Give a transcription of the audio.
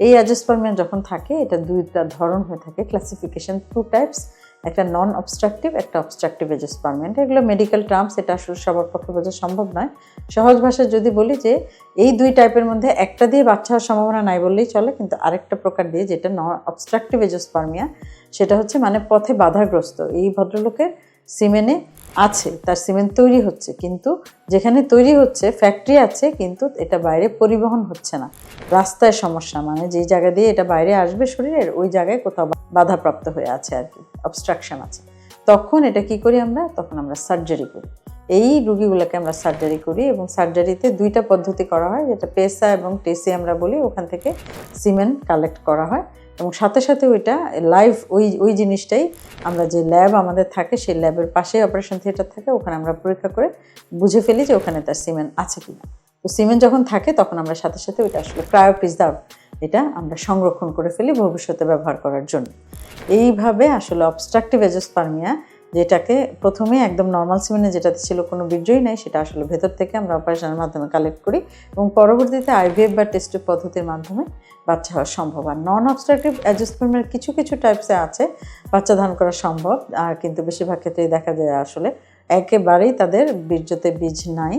এই অ্যাজিওস্পার্মিয়া যখন থাকে এটা দুইটা ধরন হয়ে থাকে, ক্লাসিফিকেশন 2 টাইপস, একটা নন অবস্ট্রাকটিভ, একটা অবস্ট্রাকটিভ অ্যাজিওস্পার্মিয়া। এগুলো মেডিকেল টার্মস, এটা আসলে সবার পক্ষে বোঝা সম্ভব নয়। সহজ ভাষায় যদি বলি যে এই 2 টাইপের মধ্যে একটা দিয়ে বাচ্চা হওয়ার সম্ভাবনা নাই বললেই চলে, কিন্তু আরেকটা প্রকার দিয়ে যেটা নন অবস্ট্রাকটিভ অ্যাজিওস্পার্মিয়া, সেটা হচ্ছে মানে পথে বাধাগ্রস্ত। এই ভদ্রলোকের সিমেনে আছে, তার সিমেন্ট তৈরি হচ্ছে, কিন্তু যেখানে তৈরি হচ্ছে ফ্যাক্টরি আছে, কিন্তু এটা বাইরে পরিবহন হচ্ছে না, রাস্তায় সমস্যা, মানে যেই জায়গা দিয়ে এটা বাইরে আসবে শরীরের ওই জায়গায় কোথাও বাধাপ্রাপ্ত হয়ে আছে আর কি, অবস্ট্রাকশন আছে। তখন এটা কি করি আমরা, তখন আমরা সার্জারি করি। এই রুগীগুলোকে আমরা সার্জারি করি, এবং সার্জারিতে 2টা পদ্ধতি করা হয়, যেটা পেসা এবং টেসি আমরা বলি। ওখান থেকে সিমেন্ট কালেক্ট করা হয় এবং সাথে সাথে ওইটা লাইভ ওই জিনিসটাই আমরা যে ল্যাব আমাদের থাকে সেই ল্যাবের পাশেই অপারেশন থিয়েটার থাকে, ওখানে আমরা পরীক্ষা করে বুঝে ফেলি যে ওখানে তার সিমেন্ট আছে কিনা। তো সিমেন্ট যখন থাকে তখন আমরা সাথে সাথে ওইটা আসলে ক্রায়োপ্রিজার্ভ, এটা আমরা সংরক্ষণ করে ফেলি ভবিষ্যতে ব্যবহার করার জন্য। এইভাবে আসলে অবস্ট্রাকটিভ অ্যাজিওস্পার্মিয়া, যেটাকে প্রথমে একদম নর্মাল সিমেন্টে যেটাতে ছিল কোনো বীর্যই নাই, সেটা আসলে ভেতর থেকে আমরা অপারেশনের মাধ্যমে কালেক্ট করি এবং পরবর্তীতে আইভিএফ বা টেস্ট টিউব পদ্ধতির মাধ্যমে বাচ্চা হওয়া সম্ভব। আর নন অবস্ট্রাকটিভ অ্যাজিওস্পার্মিয়ার কিছু কিছু টাইপসে আছে বাচ্চা ধারণ করা সম্ভব, আর কিন্তু বেশিরভাগ ক্ষেত্রেই দেখা যায় আসলে একেবারেই তাদের বীর্যতে বীজ নাই।